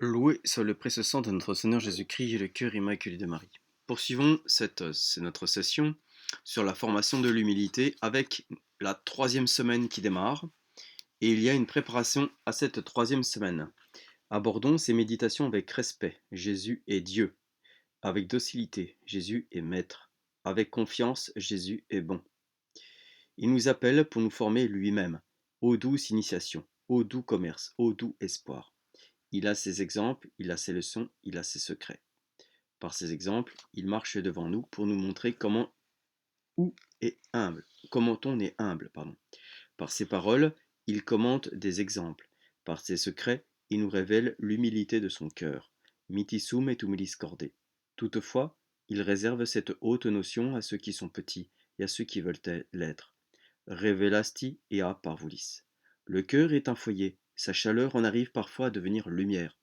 Loué soit le précieux sang de notre Seigneur Jésus-Christ et le cœur immaculé de Marie. Poursuivons c'est notre session sur la formation de l'humilité avec la troisième semaine qui démarre et il y a une préparation à cette troisième semaine. Abordons ces méditations avec respect. Jésus est Dieu. Avec docilité. Jésus est Maître. Avec confiance. Jésus est bon. Il nous appelle pour nous former lui-même. Ô douce initiation, ô doux commerce, ô doux espoir. Il a ses exemples, il a ses leçons, il a ses secrets. Par ces exemples, il marche devant nous pour nous montrer comment on est humble. Par ses paroles, il commente des exemples. Par ses secrets, il nous révèle l'humilité de son cœur. Mitissum et humilis corde. Toutefois, il réserve cette haute notion à ceux qui sont petits et à ceux qui veulent l'être. Revelasti ea parvulis. Le cœur est un foyer, sa chaleur en arrive parfois à devenir lumière.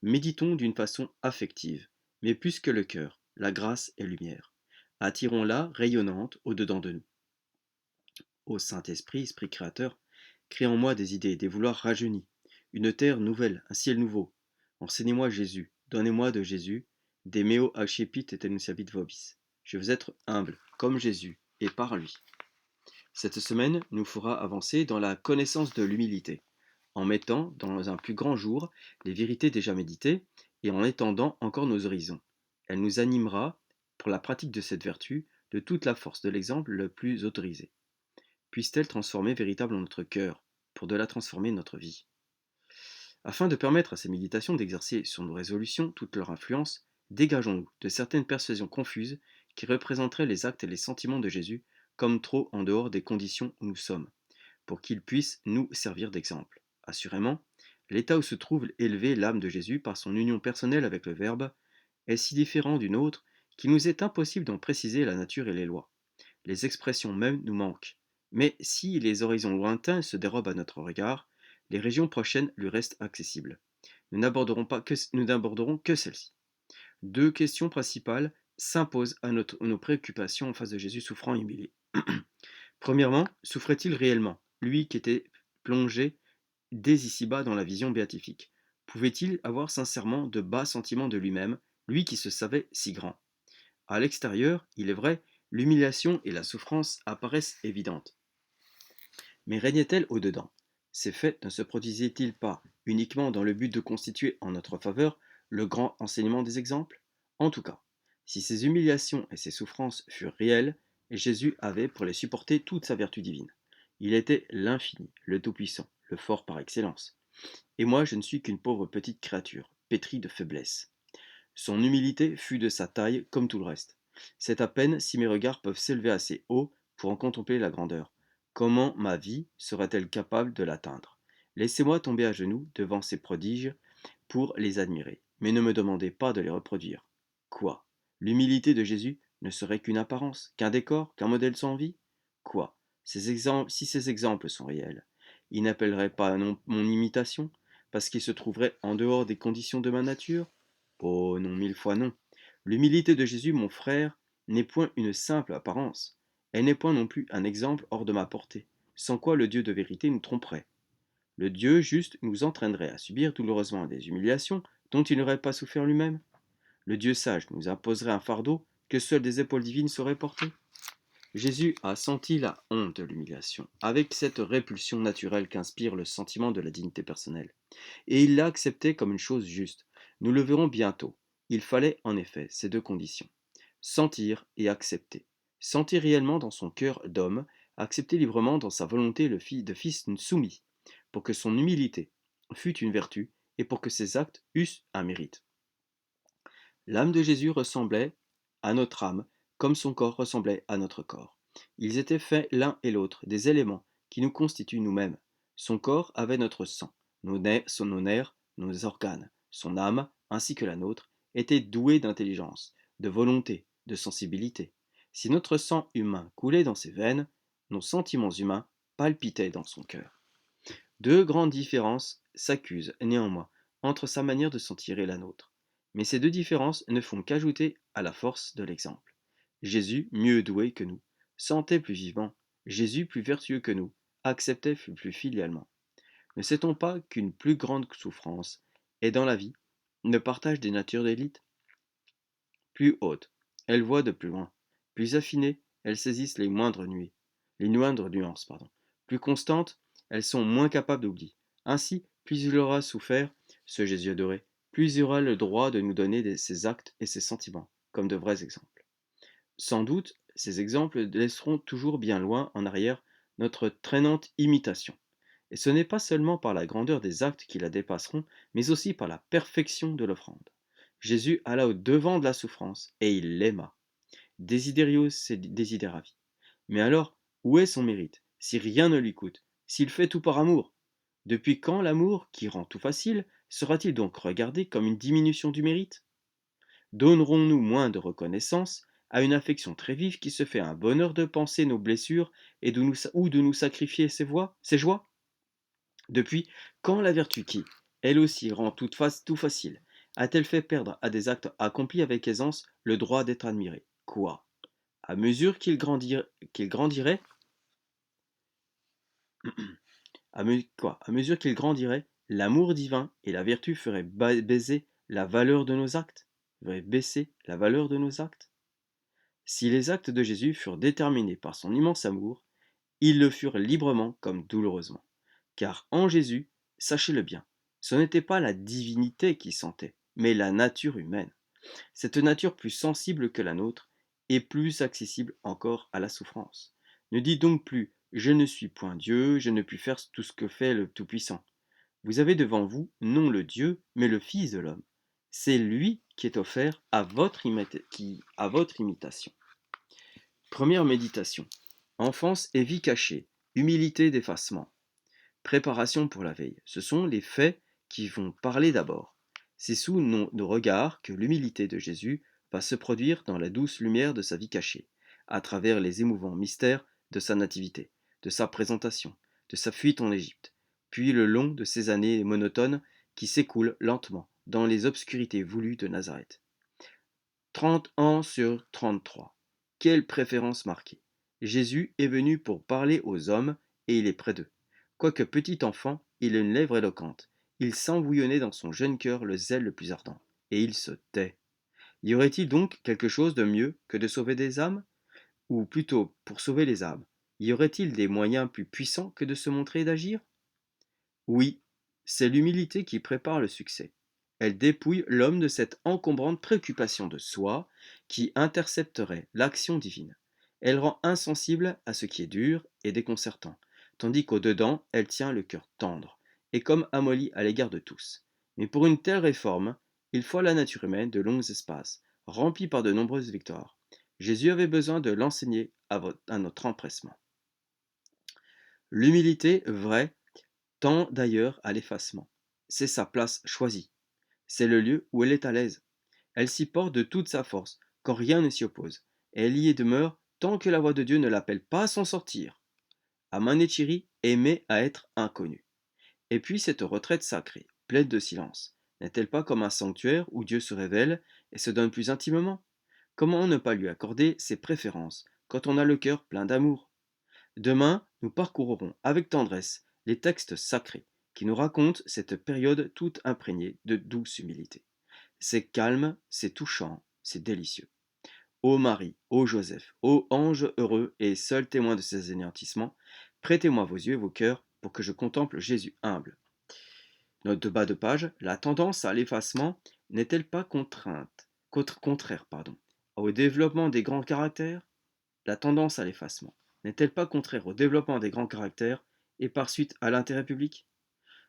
Méditons d'une façon affective, mais plus que le cœur, la grâce est lumière. Attirons-la rayonnante au-dedans de nous. Ô Saint-Esprit, Esprit créateur, crée en moi des idées, des vouloirs rajeunis, une terre nouvelle, un ciel nouveau. Enseignez-moi Jésus, donnez-moi de Jésus, des meo accipit et tenusavit vobis. Je veux être humble, comme Jésus, et par lui. Cette semaine nous fera avancer dans la connaissance de l'humilité, en mettant dans un plus grand jour les vérités déjà méditées et en étendant encore nos horizons. Elle nous animera, pour la pratique de cette vertu, de toute la force de l'exemple le plus autorisé. Puisse-t-elle transformer véritablement notre cœur, pour de la transformer notre vie. Afin de permettre à ces méditations d'exercer sur nos résolutions toute leur influence, dégageons-nous de certaines persuasions confuses qui représenteraient les actes et les sentiments de Jésus comme trop en dehors des conditions où nous sommes, pour qu'ils puissent nous servir d'exemple. Assurément, l'état où se trouve élevée l'âme de Jésus par son union personnelle avec le Verbe est si différent d'une autre qu'il nous est impossible d'en préciser la nature et les lois. Les expressions mêmes nous manquent, mais si les horizons lointains se dérobent à notre regard, les régions prochaines lui restent accessibles. Nous n'aborderons que celles-ci. Deux questions principales s'imposent à nos préoccupations en face de Jésus souffrant et humilié. Premièrement, souffrait-il réellement, lui qui était plongé dès ici-bas dans la vision béatifique? Pouvait-il avoir sincèrement de bas sentiments de lui-même, lui qui se savait si grand? À l'extérieur, il est vrai, l'humiliation et la souffrance apparaissent évidentes. Mais régnait-elle au-dedans? Ces faits ne se produisaient-ils pas uniquement dans le but de constituer en notre faveur le grand enseignement des exemples? En tout cas, si ces humiliations et ces souffrances furent réelles, Jésus avait pour les supporter toute sa vertu divine. Il était l'infini, le tout-puissant, le fort par excellence. Et moi je ne suis qu'une pauvre petite créature, pétrie de faiblesse. Son humilité fut de sa taille comme tout le reste. C'est à peine si mes regards peuvent s'élever assez haut pour en contempler la grandeur. Comment ma vie sera-t-elle capable de l'atteindre? Laissez-moi tomber à genoux devant ces prodiges pour les admirer, mais ne me demandez pas de les reproduire. Quoi? L'humilité de Jésus ne serait qu'une apparence, qu'un décor, qu'un modèle sans vie? Quoi? Si ces exemples sont réels, ils n'appelleraient pas mon imitation, parce qu'ils se trouveraient en dehors des conditions de ma nature? Oh non, mille fois non. L'humilité de Jésus, mon frère, n'est point une simple apparence. Elle n'est point non plus un exemple hors de ma portée, sans quoi le Dieu de vérité nous tromperait. Le Dieu juste nous entraînerait à subir douloureusement des humiliations dont il n'aurait pas souffert lui-même. Le Dieu sage nous imposerait un fardeau que seules des épaules divines sauraient porter. Jésus a senti la honte de l'humiliation, avec cette répulsion naturelle qu'inspire le sentiment de la dignité personnelle. Et il l'a accepté comme une chose juste. Nous le verrons bientôt. Il fallait en effet ces deux conditions. Sentir et accepter. Sentir réellement dans son cœur d'homme, accepter librement dans sa volonté le fils soumis, pour que son humilité fût une vertu et pour que ses actes eussent un mérite. L'âme de Jésus ressemblait à notre âme, comme son corps ressemblait à notre corps. Ils étaient faits l'un et l'autre des éléments qui nous constituent nous-mêmes. Son corps avait notre sang, nos nerfs, nos organes. Son âme, ainsi que la nôtre, était douée d'intelligence, de volonté, de sensibilité. Si notre sang humain coulait dans ses veines, nos sentiments humains palpitaient dans son cœur. Deux grandes différences s'accusent néanmoins entre sa manière de sentir et la nôtre. Mais ces deux différences ne font qu'ajouter à la force de l'exemple. Jésus, mieux doué que nous, sentait plus vivement. Jésus, plus vertueux que nous, acceptait plus filialement. Ne sait-on pas qu'une plus grande souffrance est dans la vie ne partagent des natures d'élite. Plus hautes, elles voient de plus loin. Plus affinées, elles saisissent les moindres nuances, pardon. Plus constantes, elles sont moins capables d'oubli. Ainsi, plus il aura souffert, ce Jésus adoré, plus il aura le droit de nous donner ses actes et ses sentiments, comme de vrais exemples. Sans doute, ces exemples laisseront toujours bien loin en arrière notre traînante imitation. Et ce n'est pas seulement par la grandeur des actes qui la dépasseront, mais aussi par la perfection de l'offrande. Jésus alla au devant de la souffrance, et il l'aima. Desiderius c'est desideravi. Mais alors, où est son mérite, si rien ne lui coûte, s'il fait tout par amour? Depuis quand l'amour, qui rend tout facile, sera-t-il donc regardé comme une diminution du mérite? Donnerons-nous moins de reconnaissance à une affection très vive qui se fait un bonheur de penser nos blessures et ou de nous sacrifier ses joies? Depuis quand la vertu qui, elle aussi, rend tout facile, a-t-elle fait perdre à des actes accomplis avec aisance le droit d'être admiré? Quoi? À mesure qu'il grandirait, à mesure qu'il grandirait, l'amour divin et la vertu feraient baiser la valeur de nos actes? Feraient baisser la valeur de nos actes? Si les actes de Jésus furent déterminés par son immense amour, ils le furent librement comme douloureusement. Car en Jésus, sachez-le bien, ce n'était pas la divinité qui sentait, mais la nature humaine. Cette nature plus sensible que la nôtre est plus accessible encore à la souffrance. Ne dites donc plus je ne suis point Dieu, je ne puis faire tout ce que fait le Tout-Puissant. Vous avez devant vous non le Dieu, mais le Fils de l'homme. C'est lui qui est offert à à votre imitation. Première méditation. Enfance et vie cachée, humilité d'effacement, préparation pour la veille. Ce sont les faits qui vont parler d'abord. C'est sous nos regards que l'humilité de Jésus va se produire dans la douce lumière de sa vie cachée, à travers les émouvants mystères de sa nativité, de sa présentation, de sa fuite en Égypte, puis le long de ces années monotones qui s'écoulent lentement dans les obscurités voulues de Nazareth. 30 ans sur 33. Quelle préférence marquée! Jésus est venu pour parler aux hommes et il est près d'eux. Quoique petit enfant, il a une lèvre éloquente. Il sent bouillonner dans son jeune cœur le zèle le plus ardent. Et il se tait. Y aurait-il donc quelque chose de mieux que de sauver des âmes? Ou plutôt, pour sauver les âmes, y aurait-il des moyens plus puissants que de se montrer et d'agir? Oui, c'est l'humilité qui prépare le succès. Elle dépouille l'homme de cette encombrante préoccupation de soi qui intercepterait l'action divine. Elle rend insensible à ce qui est dur et déconcertant, tandis qu'au-dedans, elle tient le cœur tendre, et comme amolli à l'égard de tous. Mais pour une telle réforme, il faut à la nature humaine de longs espaces, remplis par de nombreuses victoires. Jésus avait besoin de l'enseigner à notre empressement. L'humilité vraie tend d'ailleurs à l'effacement. C'est sa place choisie. C'est le lieu où elle est à l'aise. Elle s'y porte de toute sa force, quand rien ne s'y oppose. Et elle y demeure tant que la voix de Dieu ne l'appelle pas à s'en sortir. Amanechiri aimait à être inconnu. Et puis cette retraite sacrée, pleine de silence, n'est-elle pas comme un sanctuaire où Dieu se révèle et se donne plus intimement? Comment ne pas lui accorder ses préférences quand on a le cœur plein d'amour? Demain, nous parcourrons avec tendresse les textes sacrés qui nous racontent cette période toute imprégnée de douce humilité. C'est calme, c'est touchant, c'est délicieux. Ô Marie, ô Joseph, ô ange heureux et seul témoin de ces anéantissements, prêtez-moi vos yeux et vos cœurs pour que je contemple Jésus humble. Note de bas de page, la tendance à l'effacement n'est-elle pas contraire au développement des grands caractères? La tendance à l'effacement n'est-elle pas contraire au développement des grands caractères et par suite à l'intérêt public?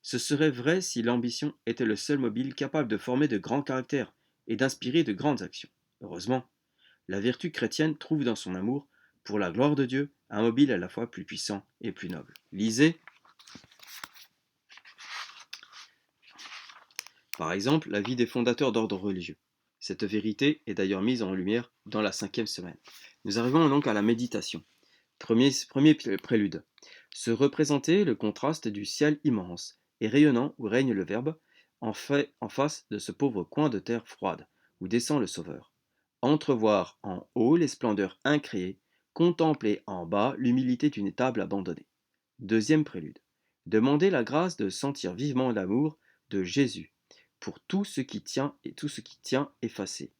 Ce serait vrai si l'ambition était le seul mobile capable de former de grands caractères et d'inspirer de grandes actions. Heureusement, la vertu chrétienne trouve dans son amour pour la gloire de Dieu un mobile à la fois plus puissant et plus noble. Lisez, par exemple, la vie des fondateurs d'ordres religieux. Cette vérité est d'ailleurs mise en lumière dans la 5e semaine. Nous arrivons donc à la méditation. Premier prélude. Se représenter le contraste du ciel immense et rayonnant où règne le Verbe, en face de ce pauvre coin de terre froide, où descend le Sauveur. Entrevoir en haut les splendeurs incréées, contempler en bas l'humilité d'une table abandonnée. Deuxième prélude. Demander la grâce de sentir vivement l'amour de Jésus, pour tout ce qui tient et tout ce qui tient effacé,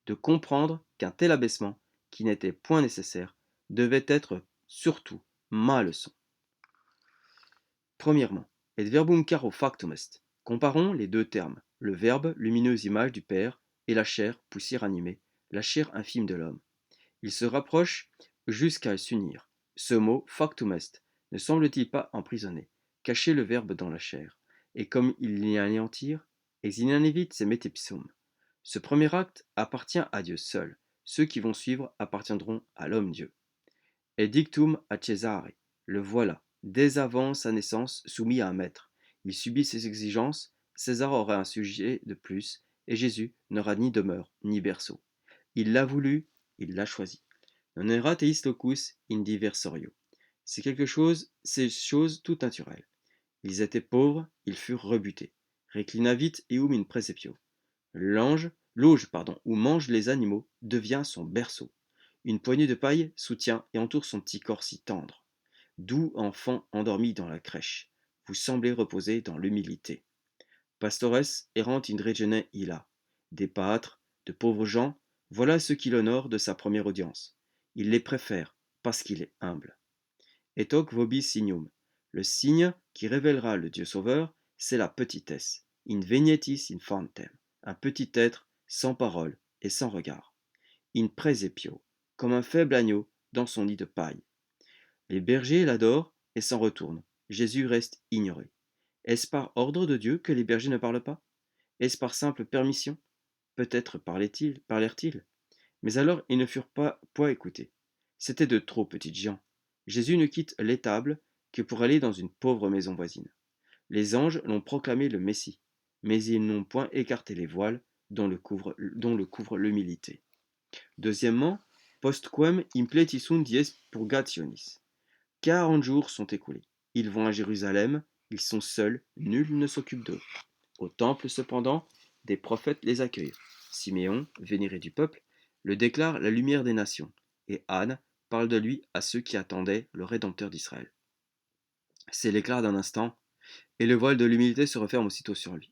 de comprendre qu'un tel abaissement, qui n'était point nécessaire, devait être surtout ma leçon. Premièrement, et verbum caro factum est. Comparons les deux termes, le verbe, lumineuse image du Père, et la chair, poussière animée, la chair infime de l'homme. Ils se rapprochent jusqu'à s'unir. Ce mot factum est ne semble-t-il pas emprisonner, cacher le verbe dans la chair, et comme il l'y anéantir, ex inanevit se metipsum. Ce premier acte appartient à Dieu seul, ceux qui vont suivre appartiendront à l'homme-dieu. Et dictum à Cesare, le voilà, dès avant sa naissance soumis à un maître. Il subit ses exigences, César aura un sujet de plus, et Jésus n'aura ni demeure, ni berceau. Il l'a voulu, il l'a choisi. Non erat eis locus in diversorio. C'est chose toute naturelle. Ils étaient pauvres, ils furent rebutés. Reclinavit eum in praesepio. L'auge, où mangent les animaux, devient son berceau. Une poignée de paille soutient et entoure son petit corps si tendre. Doux enfant endormi dans la crèche, vous semblez reposer dans l'humilité. Pastores errant in regione illa. Des pâtres, de pauvres gens, voilà ceux qui l'honorent de sa première audience. Il les préfère parce qu'il est humble. Et hoc vobis signum. Le signe qui révélera le Dieu sauveur, c'est la petitesse. In vegnetis infantem. Un petit être sans parole et sans regard. In praesepio. Comme un faible agneau dans son nid de paille. Les bergers l'adorent et s'en retournent. Jésus reste ignoré. Est-ce par ordre de Dieu que les bergers ne parlent pas? Est-ce par simple permission? Peut-être parlèrent-ils. Mais alors ils ne furent pas point écoutés. C'étaient de trop petites gens. Jésus ne quitte l'étable que pour aller dans une pauvre maison voisine. Les anges l'ont proclamé le Messie, mais ils n'ont point écarté les voiles dont le couvre l'humilité. Deuxièmement, postquem impleti sunt dies purgationis. 40 jours sont écoulés. Ils vont à Jérusalem, ils sont seuls, nul ne s'occupe d'eux. Au temple, cependant, des prophètes les accueillent. Siméon, vénéré du peuple, le déclare la lumière des nations, et Anne parle de lui à ceux qui attendaient le Rédempteur d'Israël. C'est l'éclat d'un instant, et le voile de l'humilité se referme aussitôt sur lui.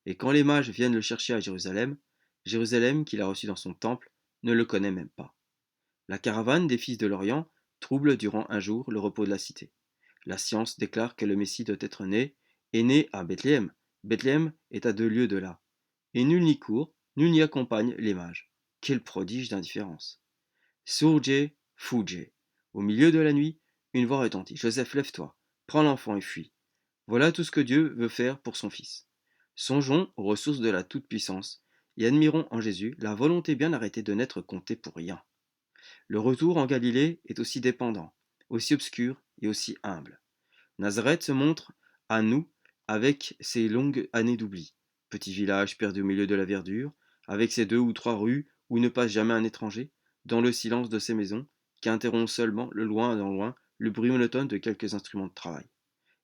Et quand les mages viennent le chercher à Jérusalem, Jérusalem, qu'il a reçu dans son temple, ne le connaît même pas. La caravane des fils de l'Orient trouble durant un jour le repos de la cité. La science déclare que le Messie doit être né, et né à Bethléem. Bethléem est à 2 lieues de là. Et nul n'y court, nul n'y accompagne les mages. Quel prodige d'indifférence! Surge, fugge. Au milieu de la nuit, une voix retentit. Joseph, lève-toi, prends l'enfant et fuis. Voilà tout ce que Dieu veut faire pour son Fils. Songeons aux ressources de la toute-puissance et admirons en Jésus la volonté bien arrêtée de n'être compté pour rien. Le retour en Galilée est aussi dépendant, aussi obscur et aussi humble. Nazareth se montre à nous avec ses longues années d'oubli. Petit village perdu au milieu de la verdure, avec ses 2 ou 3 rues où ne passe jamais un étranger, dans le silence de ses maisons, qui interrompt seulement, le loin dans loin, le bruit monotone de quelques instruments de travail.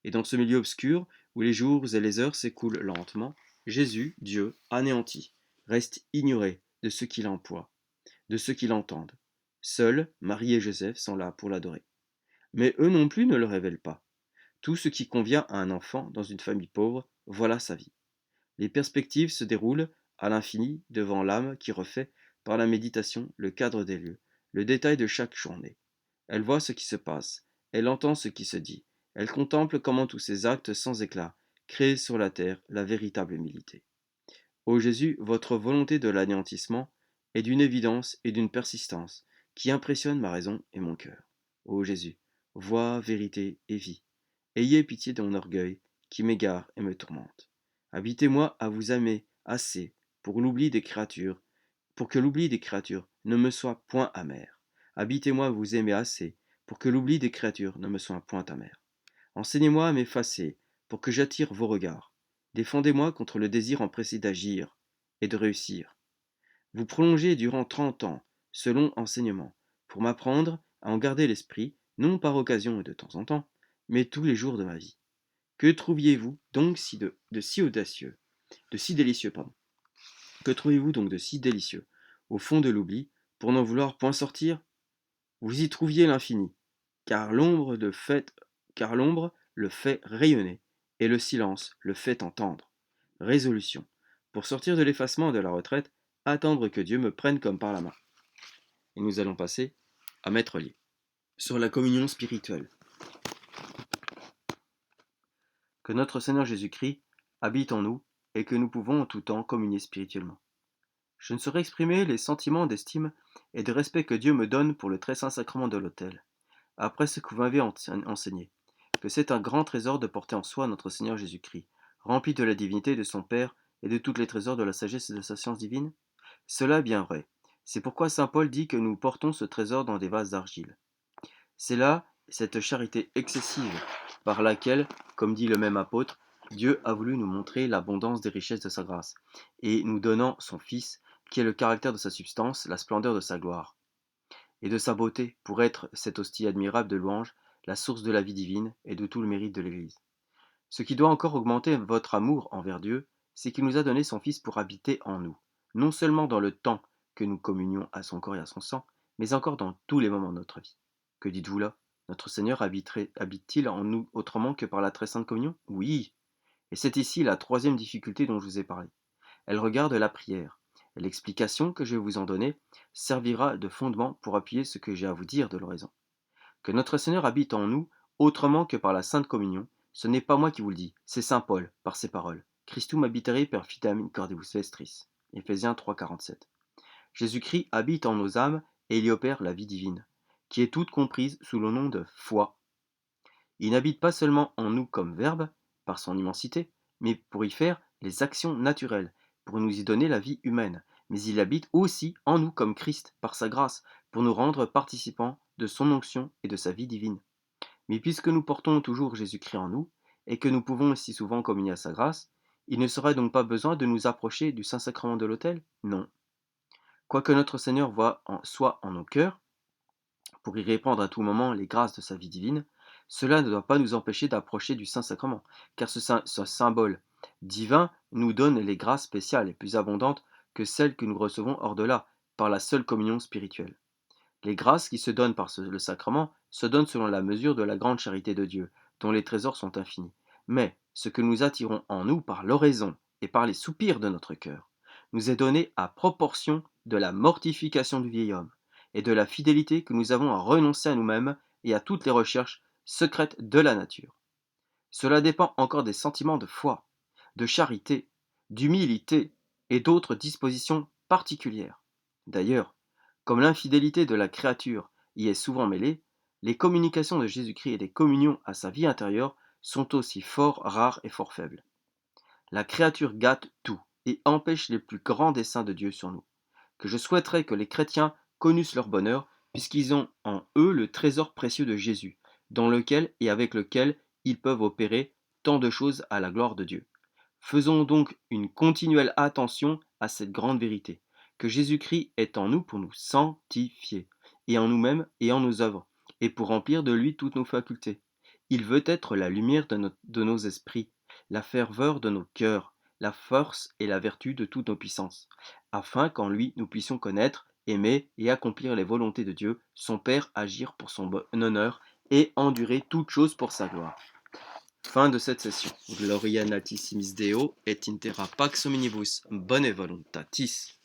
Et dans ce milieu obscur, où les jours et les heures s'écoulent lentement, Jésus, Dieu, anéanti, reste ignoré de ceux qui l'emploient, de ceux qui l'entendent. Seuls Marie et Joseph sont là pour l'adorer. Mais eux non plus ne le révèlent pas. Tout ce qui convient à un enfant dans une famille pauvre, voilà sa vie. Les perspectives se déroulent à l'infini devant l'âme qui refait, par la méditation, le cadre des lieux, le détail de chaque journée. Elle voit ce qui se passe, elle entend ce qui se dit, elle contemple comment tous ces actes sans éclat créent sur la terre la véritable humilité. Ô Jésus, votre volonté de l'anéantissement est d'une évidence et d'une persistance qui impressionne ma raison et mon cœur. Ô Jésus, voix, vérité et vie, ayez pitié de mon orgueil qui m'égare et me tourmente. Habitez-moi à vous aimer assez pour l'oubli des créatures, pour que l'oubli des créatures ne me soit point amer. Habitez-moi à vous aimer assez pour que l'oubli des créatures ne me soit point amer. Enseignez-moi à m'effacer pour que j'attire vos regards. Défendez-moi contre le désir empressé d'agir et de réussir. Vous prolongez durant 30 ans ce long enseignement pour m'apprendre à en garder l'esprit, non par occasion et de temps en temps, mais tous les jours de ma vie. Que trouviez-vous donc de si audacieux, de si délicieux, pardon. Que trouvez-vous donc de si délicieux, au fond de l'oubli, pour n'en vouloir point sortir? Vous y trouviez l'infini, car l'ombre le fait rayonner, et le silence le fait entendre. Résolution. pour sortir de l'effacement et de la retraite, attendre que Dieu me prenne comme par la main. Et nous allons passer à Maître Lié. Sur la communion spirituelle. Que notre Seigneur Jésus-Christ habite en nous et que nous pouvons en tout temps communier spirituellement. Je ne saurais exprimer les sentiments d'estime et de respect que Dieu me donne pour le très saint sacrement de l'autel, après ce que vous m'avez enseigné, que c'est un grand trésor de porter en soi notre Seigneur Jésus-Christ, rempli de la divinité de son Père et de tous les trésors de la sagesse et de sa science divine. Cela est bien vrai. C'est pourquoi saint Paul dit que nous portons ce trésor dans des vases d'argile. C'est là cette charité excessive par laquelle, comme dit le même apôtre, Dieu a voulu nous montrer l'abondance des richesses de sa grâce, et nous donnant son Fils, qui est le caractère de sa substance, la splendeur de sa gloire, et de sa beauté, pour être cette hostie admirable de louange, la source de la vie divine et de tout le mérite de l'Église. Ce qui doit encore augmenter votre amour envers Dieu, c'est qu'il nous a donné son Fils pour habiter en nous, non seulement dans le temps que nous communions à son corps et à son sang, mais encore dans tous les moments de notre vie. Que dites-vous là? Notre Seigneur habite-t-il en nous autrement que par la très sainte communion? Oui. Et c'est ici la troisième difficulté dont je vous ai parlé. Elle regarde la prière. Et l'explication que je vais vous en donner servira de fondement pour appuyer ce que j'ai à vous dire de l'oraison. Que notre Seigneur habite en nous autrement que par la sainte communion, ce n'est pas moi qui vous le dis, c'est saint Paul, par ses paroles. Christum habitere per fitam cordibus vestris. Éphésiens 3,47. Jésus-Christ habite en nos âmes et il y opère la vie divine, qui est toute comprise sous le nom de foi. Il n'habite pas seulement en nous comme verbe, par son immensité, mais pour y faire les actions naturelles, pour nous y donner la vie humaine, mais il habite aussi en nous comme Christ, par sa grâce, pour nous rendre participants de son onction et de sa vie divine. Mais puisque nous portons toujours Jésus-Christ en nous, et que nous pouvons aussi souvent communier à sa grâce, il ne serait donc pas besoin de nous approcher du Saint-Sacrement de l'autel? Non. Quoique notre Seigneur soit en nos cœurs, pour y répandre à tout moment les grâces de sa vie divine, cela ne doit pas nous empêcher d'approcher du Saint-Sacrement, car ce symbole divin nous donne les grâces spéciales et plus abondantes que celles que nous recevons hors de là, par la seule communion spirituelle. Les grâces qui se donnent par le sacrement se donnent selon la mesure de la grande charité de Dieu, dont les trésors sont infinis. Mais ce que nous attirons en nous par l'oraison et par les soupirs de notre cœur, nous est donné à proportion de la mortification du vieil homme et de la fidélité que nous avons à renoncer à nous-mêmes et à toutes les recherches secrètes de la nature. Cela dépend encore des sentiments de foi, de charité, d'humilité et d'autres dispositions particulières. D'ailleurs, comme l'infidélité de la créature y est souvent mêlée, les communications de Jésus-Christ et les communions à sa vie intérieure sont aussi fort rares et fort faibles. La créature gâte tout et empêche les plus grands desseins de Dieu sur nous. Que je souhaiterais que les chrétiens connussent leur bonheur, puisqu'ils ont en eux le trésor précieux de Jésus, dans lequel et avec lequel ils peuvent opérer tant de choses à la gloire de Dieu. Faisons donc une continuelle attention à cette grande vérité, que Jésus-Christ est en nous pour nous sanctifier, et en nous-mêmes et en nos œuvres, et pour remplir de lui toutes nos facultés. Il veut être la lumière de nos esprits, la ferveur de nos cœurs, la force et la vertu de toutes nos puissances, afin qu'en lui nous puissions connaître, aimer et accomplir les volontés de Dieu, son Père, agir pour son bon honneur et endurer toutes choses pour sa gloire. Fin de cette session. Gloria natissimis Deo et intera pax hominibus bone voluntatis.